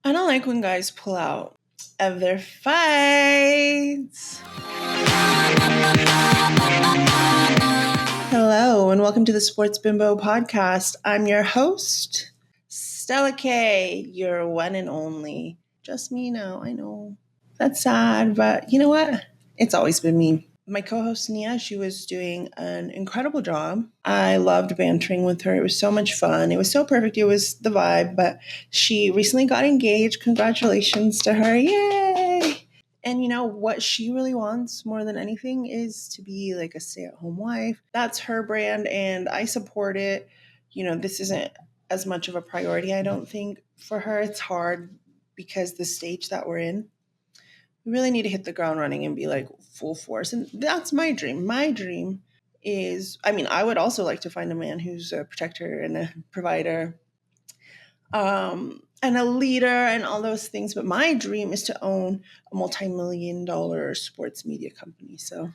I don't like when guys pull out of their fights. Hello, and welcome to the Sports Bimbo podcast. I'm your host, Stella Kae, your one and only. Just me now, I know. That's sad, but you know what? It's always been me. My co-host Nia, she was doing an incredible job. I loved bantering with her. It was so much fun. It was so perfect. It was the vibe, but she recently got engaged. Congratulations to her. Yay! And you know what she really wants more than anything is to be like a stay-at-home wife. That's her brand and I support it. You know, this isn't as much of a priority, I don't think, for her. It's hard because the stage that we're in, we really need to hit the ground running and be like full force. And that's my dream. My dream is, I would also like to find a man who's a protector and a provider, and a leader and all those things. But my dream is to own a multi-million-dollar sports media company. So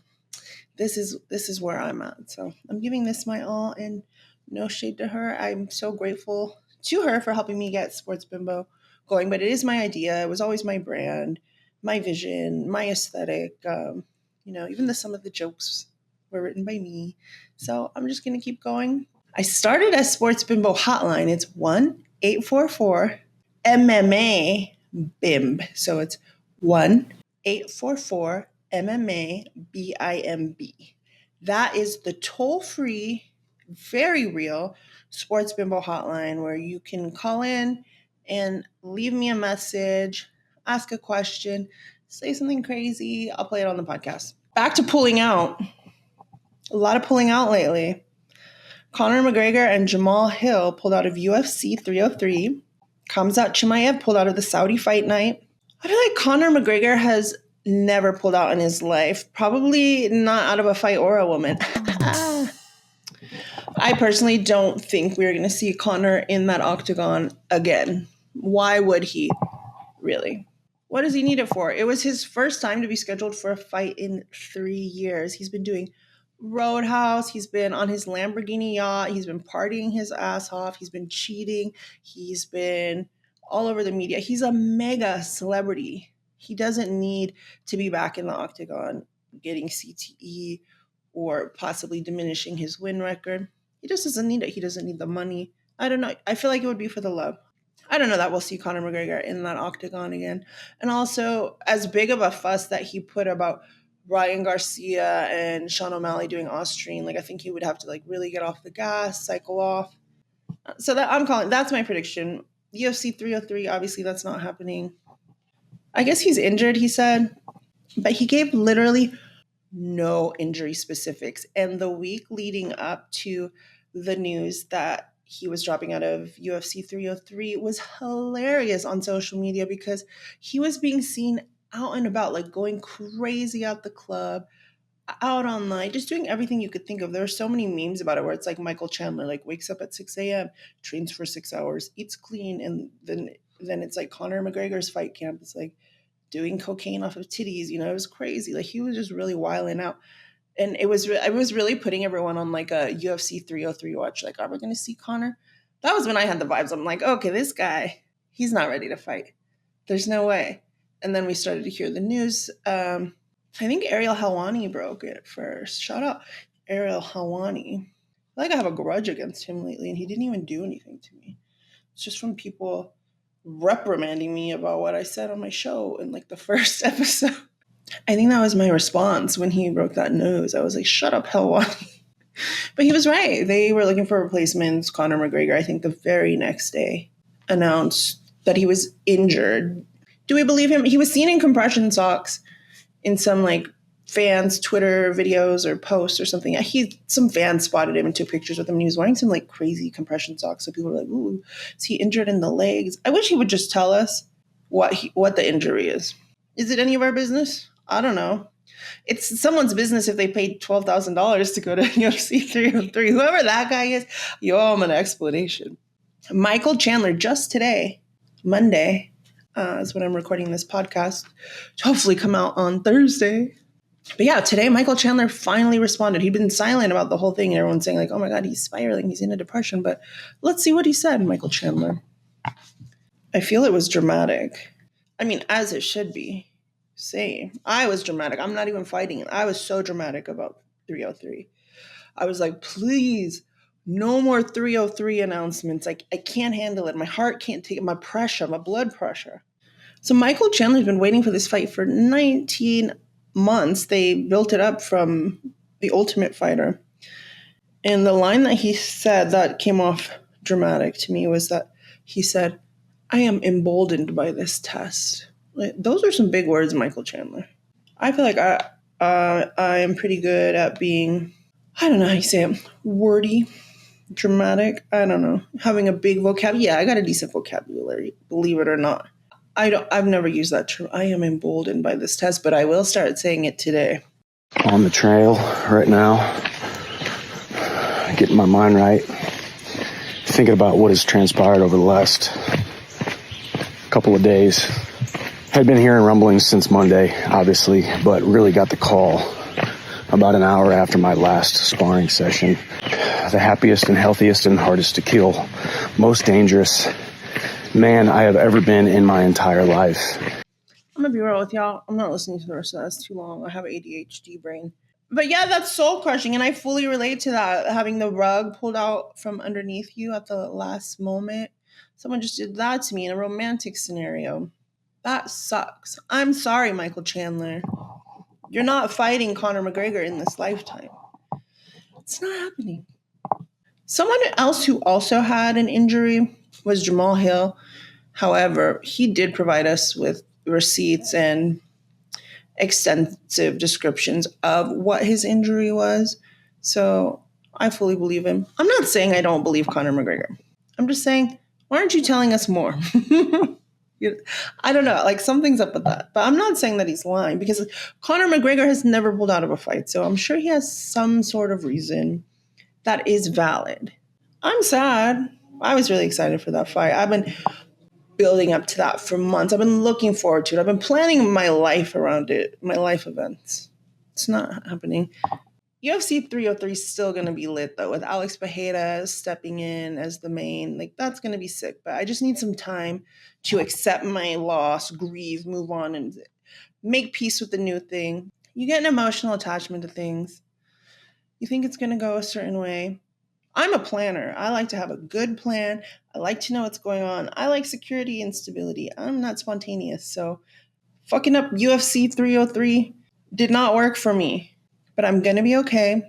this is where I'm at. So I'm giving this my all, and no shade to her. I'm so grateful to her for helping me get Sports Bimbo going. But it is my idea. It was always my brand, my vision, my aesthetic. Even some of the jokes were written by me. So I'm just going to keep going. I started a Sports Bimbo hotline. It's 1-844-MMA-BIMB. So it's 1-844-MMA-BIMB. That is the toll-free, very real Sports Bimbo hotline where you can call in and leave me a message, ask a question, say something crazy. I'll play it on the podcast. Back to pulling out. A lot of pulling out lately. Conor McGregor and Jamal Hill pulled out of UFC 303. Khamzat Chimaev pulled out of the Saudi Fight Night. I feel like Conor McGregor has never pulled out in his life. Probably not out of a fight or a woman. I personally don't think we're going to see Conor in that octagon again. Why would he? Really? What does he need it for? It was his first time to be scheduled for a fight in 3 years. He's been doing Roadhouse. He's been on his Lamborghini yacht. He's been partying his ass off. He's been cheating. He's been all over the media. He's a mega celebrity. He doesn't need to be back in the octagon getting CTE or possibly diminishing his win record. He just doesn't need it. He doesn't need the money. I don't know. I feel like it would be for the love. I don't know that we'll see Conor McGregor in that octagon again. And also, as big of a fuss that he put about Ryan Garcia and Sean O'Malley doing Austrian, I think he would have to really get off the gas, cycle off. So that's my prediction. UFC 303, obviously that's not happening. I guess he's injured, he said, but he gave literally no injury specifics. And the week leading up to the news that he was dropping out of UFC 303 was hilarious on social media because he was being seen out and about, going crazy at the club, out on night, just doing everything you could think of. There are so many memes about it where it's like Michael Chandler, wakes up at 6 a.m., trains for 6 hours, eats clean, and then it's like Conor McGregor's fight camp. It's like doing cocaine off of titties. It was crazy. He was just really wilding out. And I was really putting everyone on a UFC 303 watch. Are we going to see Conor? That was when I had the vibes. I'm like, okay, this guy, he's not ready to fight. There's no way. And then we started to hear the news. I think Ariel Helwani broke it first. Shout out Ariel Helwani. I have a grudge against him lately, and he didn't even do anything to me. It's just from people reprimanding me about what I said on my show in the first episode. I think that was my response when he broke that news. I was like, shut up, Helwani. But he was right. They were looking for replacements. Conor McGregor, I think the very next day, announced that he was injured. Do we believe him? He was seen in compression socks in some fans' Twitter videos or posts or something. Some fans spotted him and took pictures with him, and he was wearing some crazy compression socks. So people were like, ooh, is he injured in the legs? I wish he would just tell us what the injury is. Is it any of our business? I don't know. It's someone's business if they paid $12,000 to go to UFC 303. Whoever that guy is, you owe him an explanation. Michael Chandler, just today, Monday, is when I'm recording this podcast, to hopefully come out on Thursday. But yeah, today Michael Chandler finally responded. He'd been silent about the whole thing, and everyone's saying oh my God, he's spiraling, he's in a depression. But let's see what he said, Michael Chandler. I feel it was dramatic. I mean, as it should be. Same. I was dramatic. I'm not even fighting it. I was so dramatic about 303. I was like, please, no more 303 announcements. Like, I can't handle it. My heart can't take it. My pressure, my blood pressure. So Michael Chandler's been waiting for this fight for 19 months. They built it up from The Ultimate Fighter. And the line that he said that came off dramatic to me was that he said, I am emboldened by this test. Like, those are some big words, Michael Chandler. I feel like I am pretty good at being, I don't know how you say it, wordy, dramatic. I don't know. Having a big vocabulary. Yeah, I got a decent vocabulary, believe it or not. I've never used that term. I am emboldened by this test, but I will start saying it today. On the trail right now, getting my mind right, thinking about what has transpired over the last couple of days. Had been hearing rumblings since Monday, obviously, but really got the call about an hour after my last sparring session. The happiest and healthiest and hardest to kill, most dangerous man I have ever been in my entire life. I'm gonna be real with y'all. I'm not listening to the rest of that. It's too long. I have ADHD brain. But yeah, that's soul crushing, and I fully relate to that. Having the rug pulled out from underneath you at the last moment. Someone just did that to me in a romantic scenario. That sucks. I'm sorry, Michael Chandler. You're not fighting Conor McGregor in this lifetime. It's not happening. Someone else who also had an injury was Jamal Hill. However, he did provide us with receipts and extensive descriptions of what his injury was. So I fully believe him. I'm not saying I don't believe Conor McGregor. I'm just saying, why aren't you telling us more? I don't know, like something's up with that. But I'm not saying that he's lying because Conor McGregor has never pulled out of a fight. So I'm sure he has some sort of reason that is valid. I'm sad. I was really excited for that fight. I've been building up to that for months. I've been looking forward to it. I've been planning my life around it, my life events. It's not happening. UFC 303 is still going to be lit, though, with Alex Pereira stepping in as the main. Like, that's going to be sick. But I just need some time to accept my loss, grieve, move on, and make peace with the new thing. You get an emotional attachment to things. You think it's going to go a certain way. I'm a planner. I like to have a good plan. I like to know what's going on. I like security and stability. I'm not spontaneous. So fucking up UFC 303 did not work for me. But I'm going to be okay.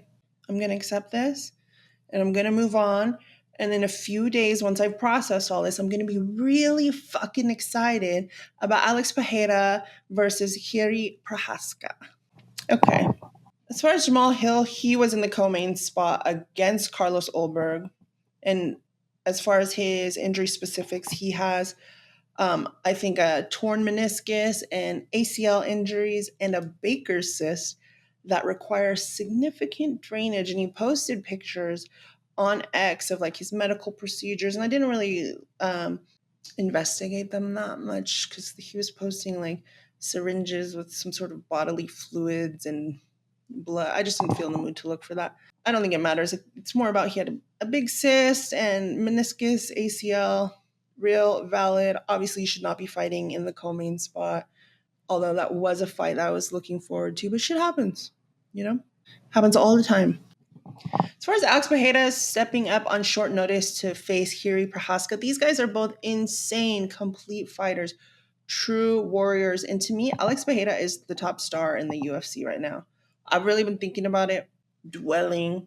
I'm going to accept this and I'm going to move on. And in a few days, once I've processed all this, I'm going to be really fucking excited about Alex Pereira versus Jiri Prochazka. Okay. As far as Jamal Hill, he was in the co-main spot against Carlos Ulberg. And as far as his injury specifics, he has, I think, a torn meniscus and ACL injuries and a Baker's cyst that requires significant drainage. And he posted pictures on X of like his medical procedures. And I didn't really investigate them that much because he was posting like syringes with some sort of bodily fluids and blood. I just didn't feel in the mood to look for that. I don't think it matters. It's more about he had a big cyst and meniscus, ACL, real valid. Obviously, you should not be fighting in the co-main spot, although that was a fight that I was looking forward to. But shit happens, you know? Happens all the time. As far as Alex Pereira stepping up on short notice to face Jiri Prochazka, these guys are both insane, complete fighters, true warriors. And to me, Alex Pereira is the top star in the UFC right now. I've really been thinking about it, dwelling.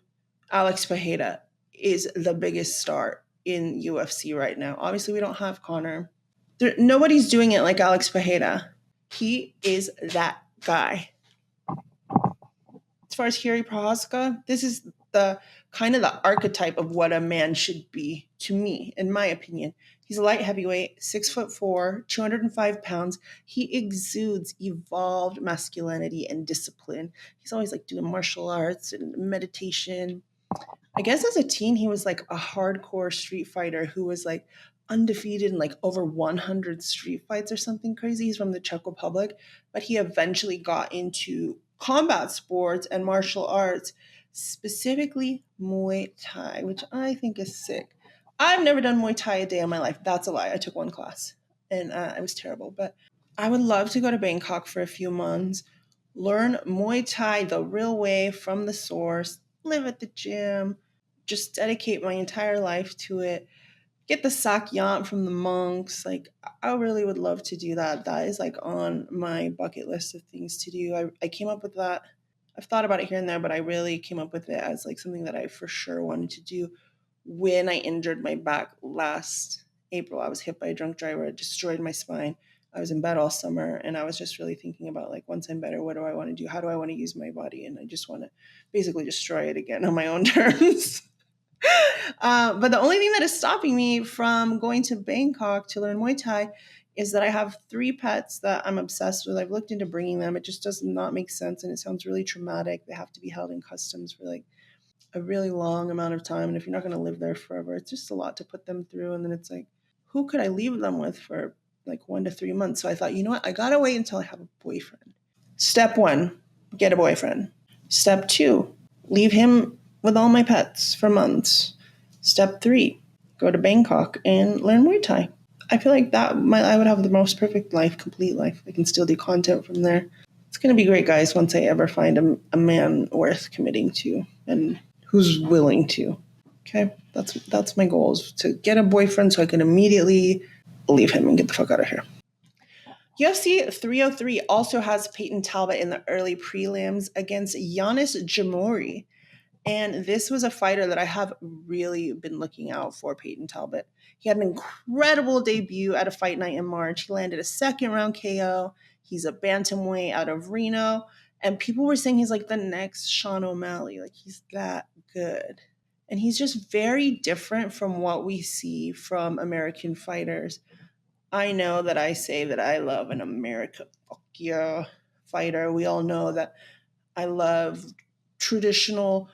Alex Pereira is the biggest star in UFC right now. Obviously, we don't have Conor. Nobody's doing it like Alex Pereira. He is that guy. As far as Jiri Prochazka, this is the kind of the archetype of what a man should be to me, in my opinion. He's a light heavyweight, 6'4", 205 pounds. He exudes evolved masculinity and discipline. He's always like doing martial arts and meditation. I guess as a teen, he was like a hardcore street fighter who was like undefeated in like over 100 street fights or something crazy. He's from the Czech Republic, but he eventually got into combat sports and martial arts, specifically Muay Thai, which I think is sick. I've never done Muay Thai a day in my life. That's a lie. I took one class. and it was terrible. But I would love to go to Bangkok for a few months, learn Muay Thai the real way from the source, live at the gym, just dedicate my entire life to it, get the sakyant from the monks. Like, I really would love to do that. That is like on my bucket list of things to do. I came up with that. I've thought about it here and there, but I really came up with it as like something that I for sure wanted to do when I injured my back last April. I was hit by a drunk driver. It destroyed my spine. I was in bed all summer, and I was just really thinking about, like, once I'm better, what do I want to do? How do I want to use my body? And I just want to basically destroy it again on my own terms. But the only thing that is stopping me from going to Bangkok to learn Muay Thai is that I have 3 pets that I'm obsessed with. I've looked into bringing them. It just does not make sense, and it sounds really traumatic. They have to be held in customs for like a really long amount of time. And if you're not going to live there forever, it's just a lot to put them through. And then it's like, who could I leave them with for like 1 to 3 months? So I thought, you know what? I got to wait until I have a boyfriend. Step 1, get a boyfriend. Step 2, leave him with all my pets for months. Step 3, go to Bangkok and learn Muay Thai. I feel like I would have the most perfect life, complete life. I can still do content from there. It's going to be great, guys, once I ever find a man worth committing to and who's willing to. Okay, that's my goal, is to get a boyfriend so I can immediately leave him and get the fuck out of here. UFC 303 also has Peyton Talbot in the early prelims against Giannis Jamori. And this was a fighter that I have really been looking out for, Peyton Talbot. He had an incredible debut at a fight night in March. He landed a second round KO. He's a bantamweight out of Reno. And people were saying he's like the next Sean O'Malley. Like, he's that good. And he's just very different from what we see from American fighters. I know that I say that I love an America fuck yeah fighter. We all know that I love traditional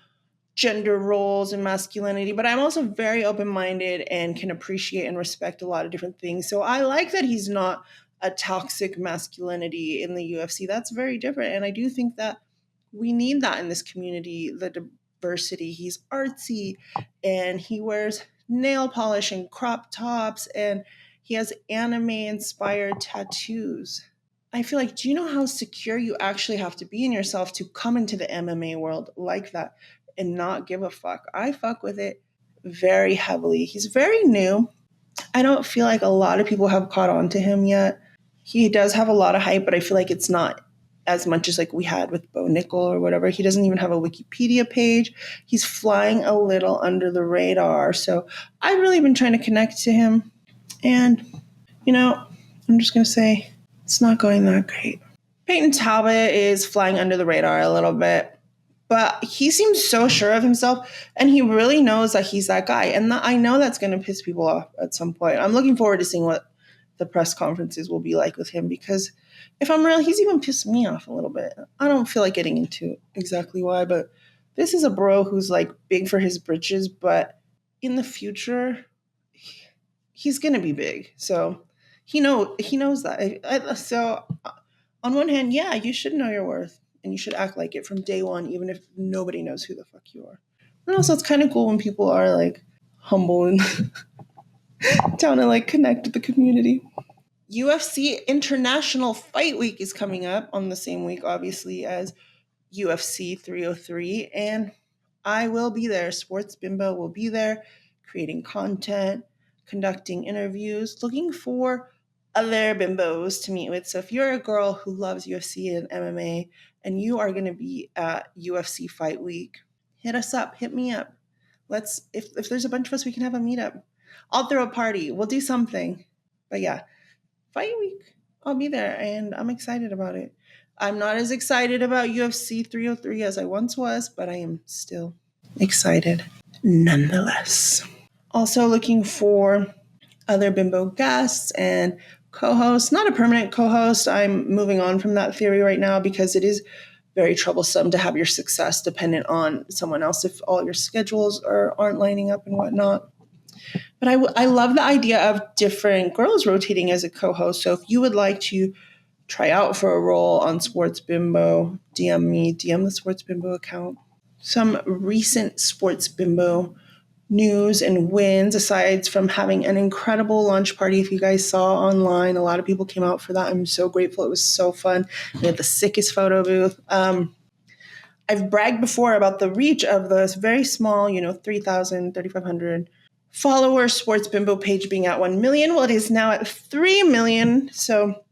gender roles and masculinity, but I'm also very open-minded and can appreciate and respect a lot of different things. So I like that he's not a toxic masculinity in the UFC. That's very different. And I do think that we need that in this community, the diversity. He's artsy and he wears nail polish and crop tops and he has anime-inspired tattoos. I feel like, do you know how secure you actually have to be in yourself to come into the MMA world like that and not give a fuck? I fuck with it very heavily. He's very new. I don't feel like a lot of people have caught on to him yet. He does have a lot of hype, but I feel like it's not as much as like we had with Bo Nickel or whatever. He doesn't even have a Wikipedia page. He's flying a little under the radar. So I've really been trying to connect to him. And, you know, I'm just going to say it's not going that great. Peyton Talbot is flying under the radar a little bit, but he seems so sure of himself and he really knows that he's that guy. And I know that's going to piss people off at some point. I'm looking forward to seeing what the press conferences will be like with him, because if I'm real, he's even pissed me off a little bit. I don't feel like getting into exactly why, but this is a bro who's like big for his britches, but in the future, he's going to be big. So he knows that. So on one hand, yeah, you should know your worth and you should act like it from day one, even if nobody knows who the fuck you are. And also, it's kind of cool when people are like humble and down to like connect with the community. UFC International Fight Week is coming up on the same week, obviously, as UFC 303. And I will be there. Sports Bimbo will be there, creating content, conducting interviews, looking for other bimbos to meet with. So if you're a girl who loves UFC and MMA and you are going to be at UFC Fight Week, hit us up, hit me up. If there's a bunch of us, we can have a meetup. I'll throw a party. We'll do something. But yeah, Fight Week, I'll be there and I'm excited about it. I'm not as excited about UFC 303 as I once was, but I am still excited nonetheless. Also looking for other bimbo guests and co-hosts. Not a permanent co-host. I'm moving on from that theory right now because it is very troublesome to have your success dependent on someone else if all your schedules aren't lining up and whatnot. But I love the idea of different girls rotating as a co-host. So if you would like to try out for a role on Sports Bimbo, DM me, DM the Sports Bimbo account. Some recent Sports Bimbo news and wins, aside from having an incredible launch party. If you guys saw online, a lot of people came out for that. I'm so grateful. It was so fun. We had the sickest photo booth. I've bragged before about the reach of this very small, 3,000, 3,500 follower Sports Bimbo page being at 1 million. Well, it is now at 3 million. So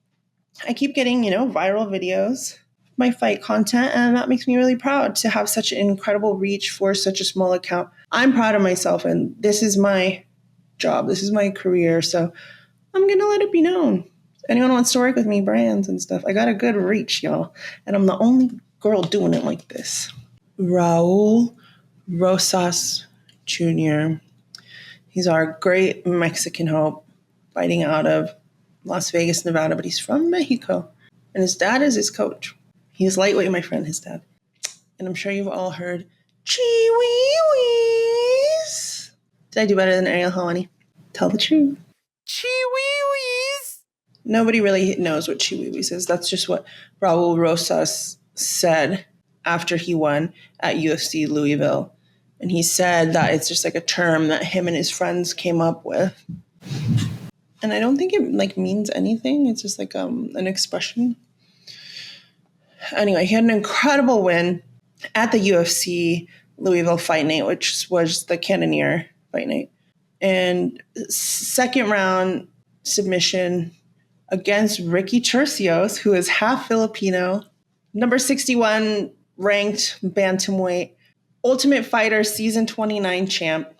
I keep getting, viral videos, my fight content, and that makes me really proud to have such an incredible reach for such a small account. I'm proud of myself, and this is my job. This is my career. So I'm going to let it be known. If anyone wants to work with me, brands and stuff, I got a good reach, y'all. And I'm the only girl doing it like this. Raul Rosas Jr. He's our great Mexican hope, fighting out of Las Vegas, Nevada, but he's from Mexico. And his dad is his coach. He's lightweight, my friend, his dad. And I'm sure you've all heard Chihuihuis. Did I do better than Ariel Helwani? Tell the truth. Chihuihuis. Nobody really knows what Chihuihuis is. That's just what Raul Rosas said after he won at UFC Louisville. And he said that it's just like a term that him and his friends came up with. And I don't think it means anything. It's just like an expression. Anyway, he had an incredible win at the UFC Louisville Fight Night, which was the Cannoneer Fight Night. And second round submission against Ricky Tercios, who is half Filipino, number 61 ranked bantamweight, Ultimate Fighter season 29 champ.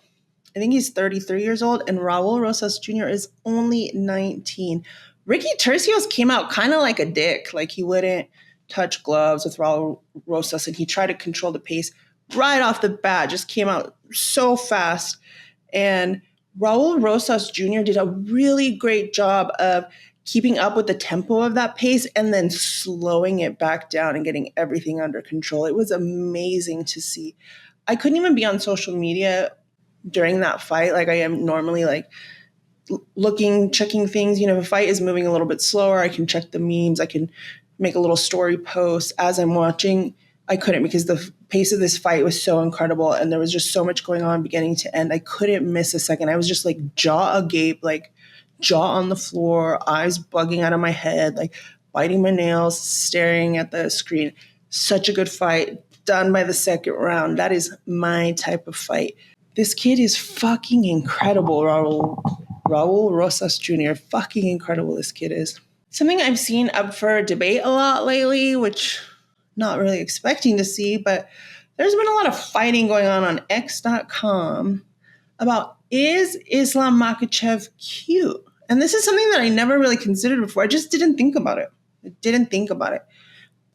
I think he's 33 years old, and Raul Rosas Jr. is only 19. Ricky Tercios came out kind of like a dick. Like, he wouldn't touch gloves with Raul Rosas, and he tried to control the pace right off the bat. Just came out so fast. And Raul Rosas Jr. did a really great job of keeping up with the tempo of that pace and then slowing it back down and getting everything under control. It was amazing to see. I couldn't even be on social media during that fight like I am normally, like looking, checking things. If a fight is moving a little bit slower, I can check the memes. I can make a little story post as I'm watching. I couldn't, because the pace of this fight was so incredible and there was just so much going on beginning to end. I couldn't miss a second. I was just like jaw agape, like jaw on the floor, eyes bugging out of my head, like biting my nails, staring at the screen. Such a good fight, done by the second round. That is my type of fight. This kid is fucking incredible, Raul Rosas Jr. Fucking incredible this kid is. Something I've seen up for debate a lot lately, which not really expecting to see, but there's been a lot of fighting going on X.com about, is Islam Makhachev cute? And this is something that I never really considered before. I just didn't think about it.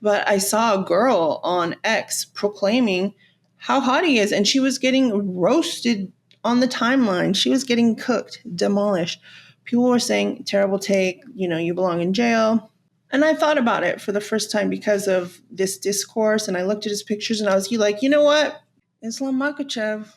But I saw a girl on X proclaiming how hot he is, and she was getting roasted on the timeline. She was getting cooked, demolished. People were saying, terrible take, you belong in jail. And I thought about it for the first time because of this discourse, and I looked at his pictures and I was like, you know what? Islam Makhachev,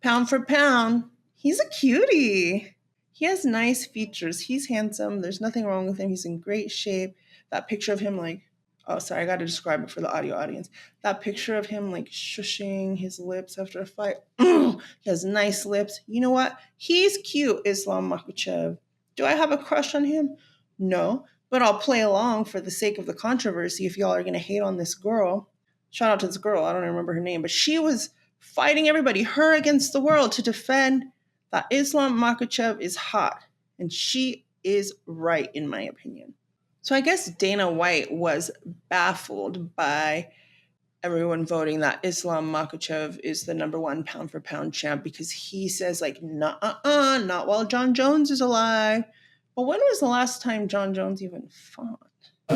pound for pound, he's a cutie. He has nice features. He's handsome. There's nothing wrong with him. He's in great shape. That picture of him, I got to describe it for the audio audience. That picture of him shushing his lips after a fight. He has nice lips. You know what? He's cute, Islam Makhachev. Do I have a crush on him? No, but I'll play along for the sake of the controversy if y'all are going to hate on this girl. Shout out to this girl. I don't remember her name, but she was fighting everybody, her against the world, to defend that Islam Makhachev is hot. And she is right, in my opinion. So I guess Dana White was baffled by everyone voting that Islam Makhachev is the number one pound for pound champ, because he says not while John Jones is alive. But when was the last time John Jones even fought?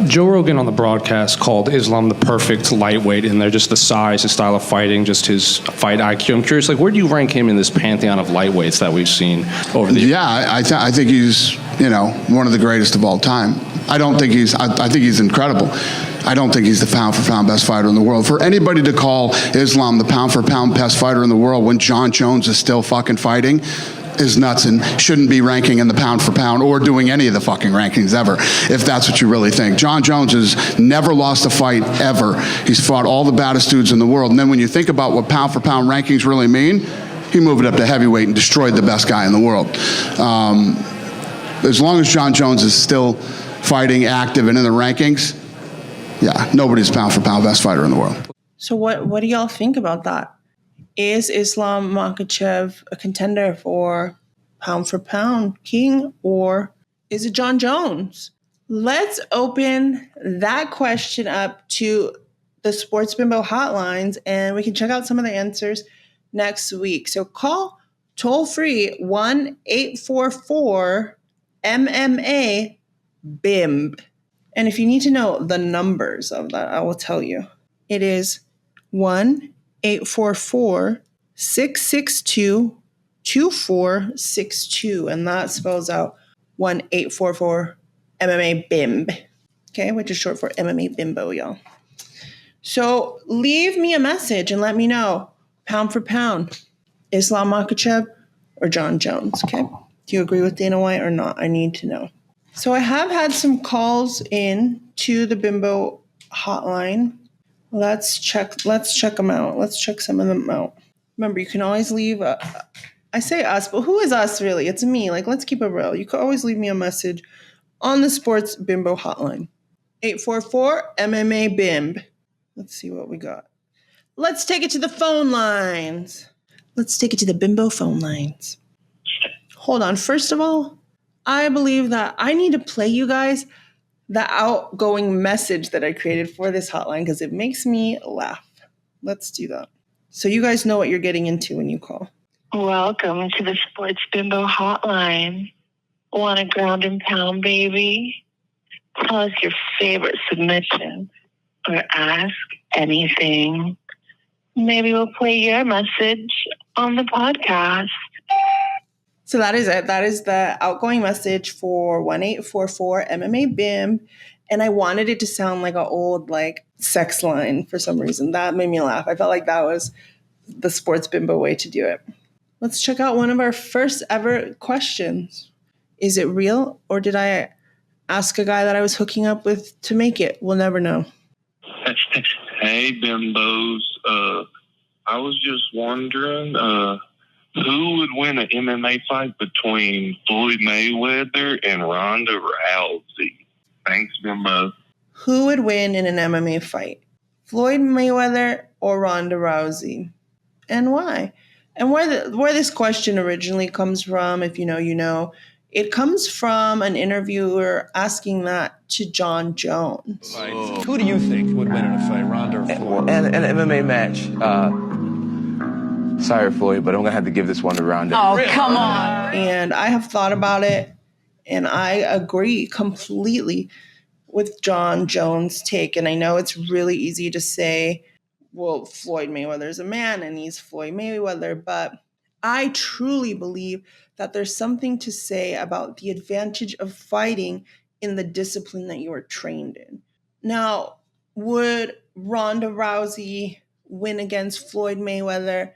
Joe Rogan on the broadcast called Islam the perfect lightweight, and they're just the size, his style of fighting, just his fight IQ. I'm curious, where do you rank him in this pantheon of lightweights that we've seen over the years? Yeah, I think he's, one of the greatest of all time. I think he's incredible. I don't think he's the pound-for-pound best fighter in the world. For anybody to call Islam the pound-for-pound best fighter in the world when John Jones is still fucking fighting is nuts and shouldn't be ranking in the pound-for-pound or doing any of the fucking rankings ever, if that's what you really think. John Jones has never lost a fight, ever. He's fought all the baddest dudes in the world. And then when you think about what pound-for-pound rankings really mean, he moved it up to heavyweight and destroyed the best guy in the world. As long as John Jones is still fighting, active, and in the rankings, yeah, nobody's pound for pound best fighter in the world. So what do y'all think about that? Is Islam Makhachev a contender for pound king, or is it John Jones? Let's open that question up to the Sports Bimbo hotlines, and we can check out some of the answers next week. So call toll free 1-844-MMA-BIMB. And if you need to know the numbers of that, I will tell you. It is 1-844-662-2462. And that spells out 1-844-MMA-BIMB. Okay, which is short for MMA Bimbo, y'all. So leave me a message and let me know, pound for pound, Islam Makhachev or John Jones, okay? Do you agree with Dana White or not? I need to know. So I have had some calls in to the Bimbo hotline. Let's check them out. Let's check some of them out. Remember, you can always leave I say us, but who is us really? It's me. Like, let's keep it real. You can always leave me a message on the Sports Bimbo hotline. 844-MMA-BIMB. Let's see what we got. Let's take it to the phone lines. Let's take it to the Bimbo phone lines. Hold on. First of all, I believe that I need to play you guys the outgoing message that I created for this hotline because it makes me laugh. Let's do that. So you guys know what you're getting into when you call. Welcome to the Sports Bimbo hotline. Want a ground and pound, baby? Tell us your favorite submission or ask anything. Maybe we'll play your message on the podcast. So that is it. That is the outgoing message for 1-844-MMA-BIMB. And I wanted it to sound like an old sex line for some reason. That made me laugh. I felt like that was the Sports Bimbo way to do it. Let's check out one of our first ever questions. Is it real, or did I ask a guy that I was hooking up with to make it? We'll never know. Hey, Bimbos. I was just wondering, who would win an MMA fight between Floyd Mayweather and Ronda Rousey? Thanks, Bimbo. Who would win in an MMA fight? Floyd Mayweather or Ronda Rousey? And why? And where this question originally comes from, if you know, you know, it comes from an interviewer asking that to John Jones. Who do you think would win in a fight, Ronda or Floyd? And an MMA match. Sorry, Floyd, but I'm going to have to give this one to Ronda. Oh, come on. And I have thought about it, and I agree completely with John Jones' take. And I know it's really easy to say, well, Floyd Mayweather's a man and he's Floyd Mayweather, but I truly believe that there's something to say about the advantage of fighting in the discipline that you are trained in. Now, would Ronda Rousey win against Floyd Mayweather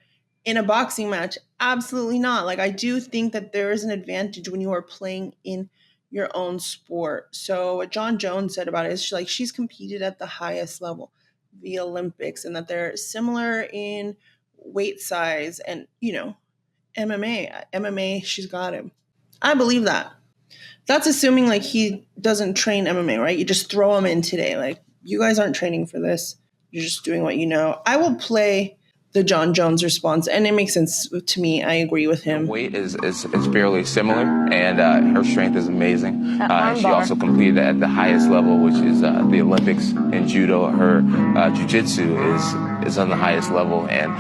in a boxing match? Absolutely not. I do think that there is an advantage when you are playing in your own sport. So what John Jones said about it is she's competed at the highest level, the Olympics, and that they're similar in weight size and, MMA, she's got him. I believe that. That's assuming he doesn't train MMA, right? You just throw him in today. You guys aren't training for this. You're just doing what you know. I will play the John Jones response, and it makes sense to me. I agree with him. Weight is fairly similar, and her strength is amazing. And she also competed at the highest level, which is the Olympics in judo. Her jiu-jitsu is on the highest level. And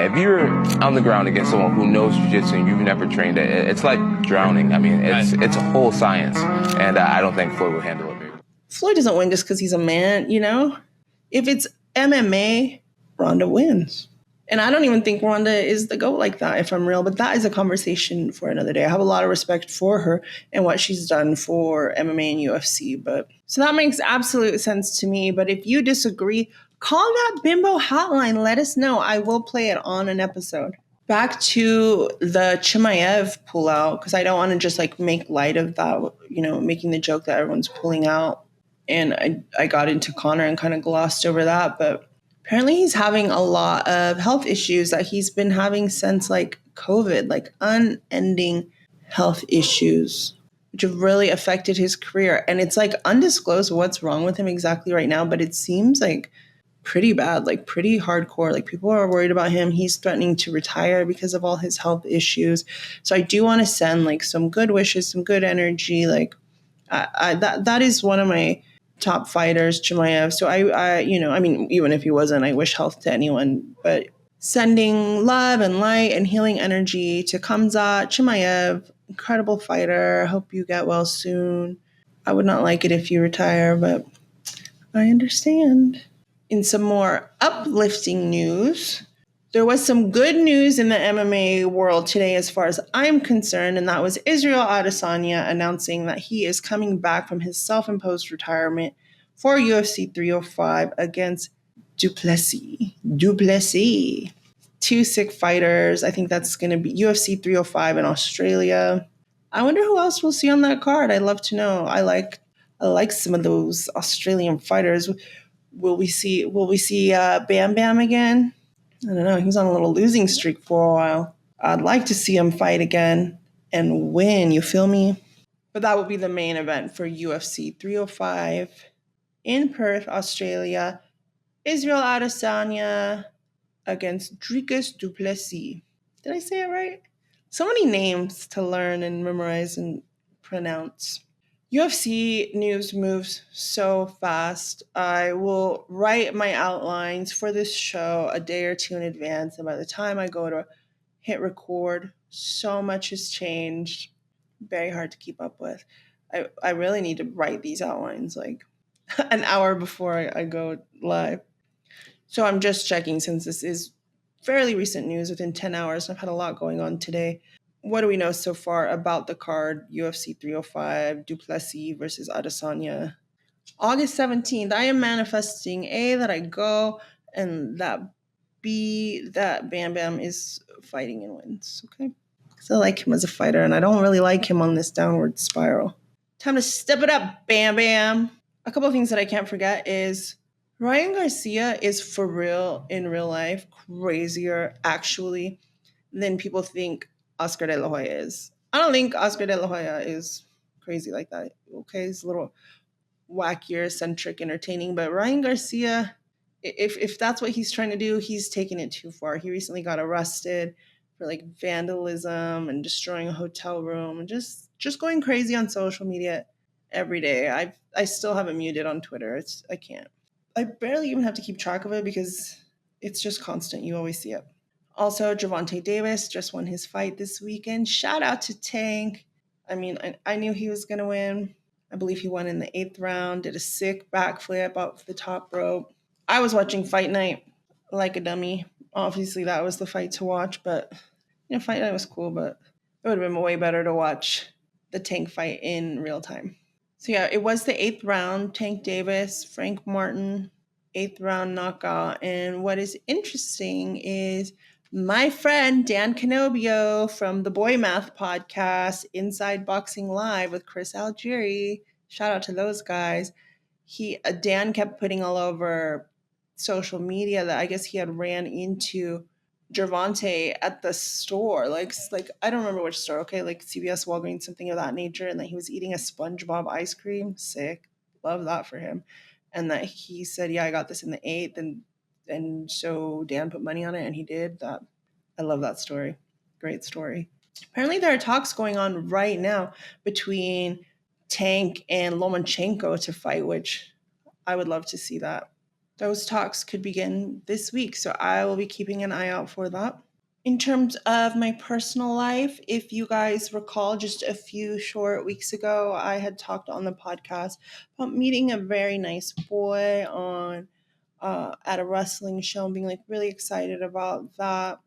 if you're on the ground against someone who knows jiu-jitsu and you've never trained it, it's like drowning. I mean, it's a whole science, and I don't think Floyd will handle it very well. Floyd doesn't win just because he's a man, If it's MMA, Ronda wins. And I don't even think Ronda is the GOAT like that, if I'm real. But that is a conversation for another day. I have a lot of respect for her and what she's done for MMA and UFC. So that makes absolute sense to me. But if you disagree, call that Bimbo hotline. Let us know. I will play it on an episode. Back to the Chimaev pullout, because I don't want to just make light of that, making the joke that everyone's pulling out. And I got into Conor and kind of glossed over that. But Apparently he's having a lot of health issues that he's been having since like COVID, like unending health issues, which have really affected his career. And it's like undisclosed what's wrong with him exactly right now, but it seems like pretty bad, like pretty hardcore. Like people are worried about him. He's threatening to retire because of all his health issues. So I do want to send like some good wishes, some good energy. Like that is one of my top fighters, Chimaev. So I mean, even if he wasn't, I wish health to anyone. But sending love and light and healing energy to Khamzat Chimaev, incredible fighter. Hope you get well soon. I would not like it if you retire, but I understand. In some more uplifting news, there was some good news in the MMA world today as far as I'm concerned, and that was Israel Adesanya announcing that he is coming back from his self-imposed retirement for UFC 305 against Duplessis. Two sick fighters. I think that's going to be UFC 305 in Australia. I wonder who else we'll see on that card. I'd love to know. I like some of those Australian fighters. Will we see Bam Bam again? I don't know. He was on a little losing streak for a while. I'd like to see him fight again and win. You feel me? But that would be the main event for UFC 305 in Perth, Australia. Israel Adesanya against Dricus du Plessis. Did I say it right? So many names to learn and memorize and pronounce. UFC news moves so fast. I will write my outlines for this show a day or two in advance, and by the time I go to hit record, so much has changed. Very hard to keep up with. I really need to write these outlines like an hour before I go live. So I'm just checking, since this is fairly recent news within 10 hours. I've had a lot going on today. What do we know so far about the card, UFC 305, Duplessis versus Adesanya? August 17th, I am manifesting A, that I go, and that B, that Bam Bam is fighting and wins, okay? Because I like him as a fighter, and I don't really like him on this downward spiral. Time to step it up, Bam Bam. A couple of things that I can't forget is Ryan Garcia is for real, in real life, crazier, actually, than people think Oscar De La Hoya is. I don't think Oscar De La Hoya is crazy like that. Okay, he's a little wackier, eccentric, entertaining, but Ryan Garcia, if that's what he's trying to do, he's taking it too far. He recently got arrested for like vandalism and destroying a hotel room and just going crazy on social media every day. I still have it muted on Twitter. I can't. I barely even have to keep track of it because it's just constant. You always see it. Also, Gervonta Davis just won his fight this weekend. Shout out to Tank. I mean, I knew he was going to win. I believe he won in the 8th round, did a sick backflip off the top rope. I was watching Fight Night like a dummy. Obviously, that was the fight to watch, but Fight Night was cool, but it would have been way better to watch the Tank fight in real time. So yeah, it was the 8th round. Tank Davis, Frank Martin, 8th round knockout. And what is interesting is my friend Dan Canobio from the Boy Math podcast, Inside Boxing Live with Chris Algieri. Shout out to those guys. Dan kept putting all over social media that I guess he had ran into Gervonta at the store, like I don't remember which store, okay, like CVS, Walgreens, something of that nature, and that he was eating a SpongeBob ice cream. Sick, love that for him. And that he said, "Yeah, I got this in the 8th," and so Dan put money on it, and he did. That I love that story. Great story. Apparently, there are talks going on right now between Tank and Lomachenko to fight, which I would love to see that. Those talks could begin this week, so I will be keeping an eye out for that. In terms of my personal life, if you guys recall, just a few short weeks ago, I had talked on the podcast about meeting a very nice boy at a wrestling show and being like really excited about that.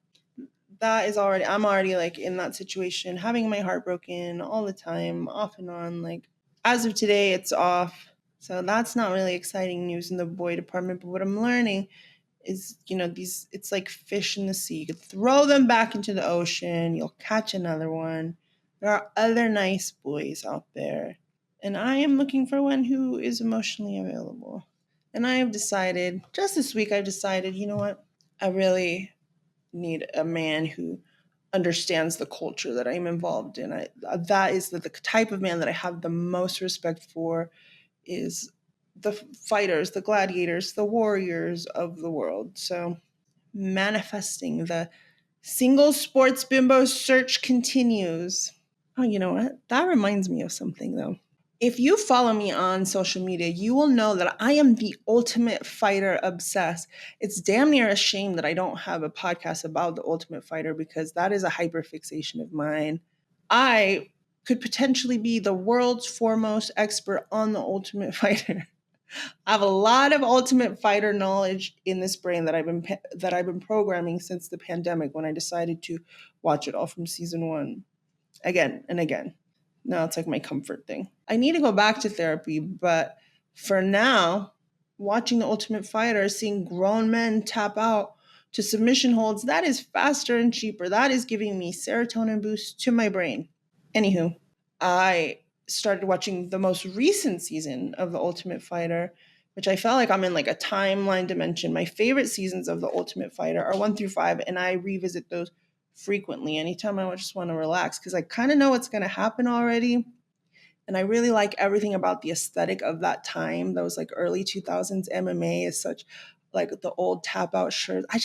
I'm already like in that situation, having my heart broken all the time, off and on. Like as of today, it's off. So that's not really exciting news in the boy department. But what I'm learning is, it's like fish in the sea. You could throw them back into the ocean. You'll catch another one. There are other nice boys out there. And I am looking for one who is emotionally available. And I have decided, just this week, I've decided, you know what? I really need a man who understands the culture that I'm involved in. That is the type of man that I have the most respect for, is the fighters, the gladiators, the warriors of the world. So manifesting the single sports bimbo search continues. Oh, you know what? That reminds me of something though. If you follow me on social media, you will know that I am the ultimate fighter obsessed. It's damn near a shame that I don't have a podcast about the Ultimate Fighter, because that is a hyperfixation of mine. I could potentially be the world's foremost expert on the Ultimate Fighter. I have a lot of Ultimate Fighter knowledge in this brain that I've been programming since the pandemic, when I decided to watch it all from season 1 again and again. Now it's like my comfort thing. I need to go back to therapy, but for now, watching the Ultimate Fighter, seeing grown men tap out to submission holds, that is faster and cheaper. That is giving me serotonin boost to my brain. Anywho, I started watching the most recent season of the Ultimate Fighter, which I felt like I'm in like a timeline dimension. My favorite seasons of the Ultimate Fighter are 1 through 5, and I revisit those frequently anytime I just want to relax, because I kind of know what's going to happen already. And I really like everything about the aesthetic of that time. Those like early 2000s MMA is such like the old tap out shirts. I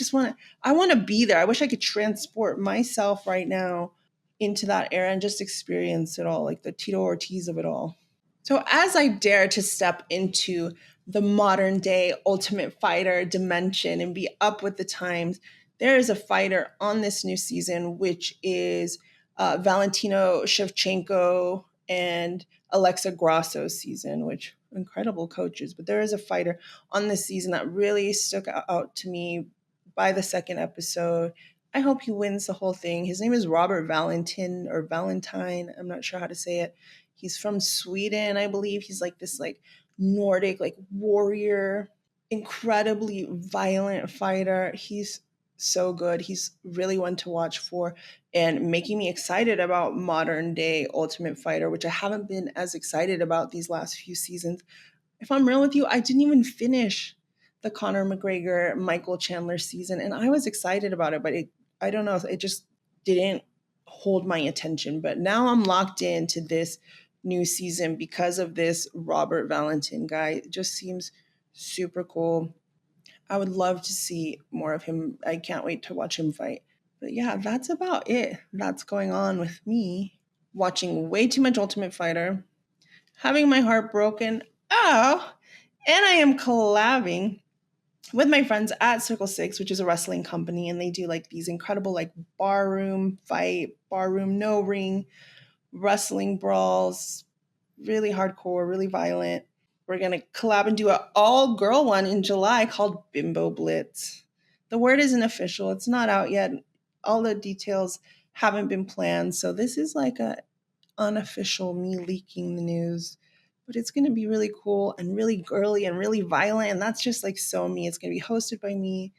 want to be there. I wish I could transport myself right now into that era and just experience it all, like the Tito Ortiz of it all. So as I dare to step into the modern day Ultimate Fighter dimension and be up with the times, there is a fighter on this new season, which is Valentino Shevchenko and Alexa Grasso's season, which incredible coaches. But there is a fighter on this season that really stuck out to me by the second episode. I hope he wins the whole thing. His name is Robert Valentin or Valentine. I'm not sure how to say it. He's from Sweden, I believe. He's like this like Nordic like warrior, incredibly violent fighter. He's so good. He's really one to watch for, and making me excited about modern day Ultimate Fighter, which I haven't been as excited about these last few seasons. If I'm real with you, I didn't even finish the Conor McGregor Michael Chandler season, and I was excited about it, but I don't know, it just didn't hold my attention. But now I'm locked into this new season because of this Robert Valentin guy. It just seems super cool. I would love to see more of him. I can't wait to watch him fight. But yeah, that's about it. That's going on with me. Watching way too much Ultimate Fighter, having my heart broken. Oh, and I am collabing with my friends at Circle 6, which is a wrestling company, and they do like these incredible like barroom fight, barroom no ring, wrestling brawls, really hardcore, really violent. We're going to collab and do an all-girl one in July called Bimbo Blitz. The word isn't official. It's not out yet. All the details haven't been planned. So this is like a unofficial me leaking the news. But it's going to be really cool and really girly and really violent. And that's just like so me. It's going to be hosted by me.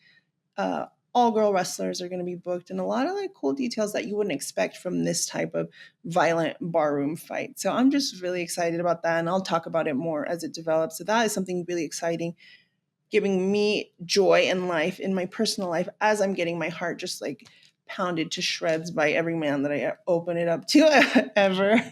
All-girl wrestlers are going to be booked, and a lot of like cool details that you wouldn't expect from this type of violent barroom fight. So I'm just really excited about that, and I'll talk about it more as it develops. So that is something really exciting, giving me joy in life, in my personal life, as I'm getting my heart just like pounded to shreds by every man that I open it up to ever.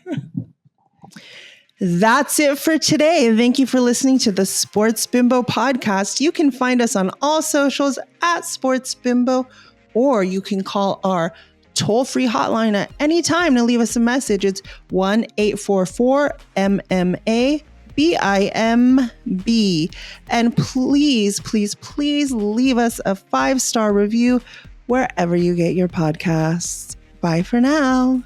That's it for today. Thank you for listening to the Sports Bimbo podcast. You can find us on all socials at Sports Bimbo, or you can call our toll-free hotline at any time to leave us a message. It's 1-844-MMA-BIMB. And please, please, please leave us a 5-star review wherever you get your podcasts. Bye for now.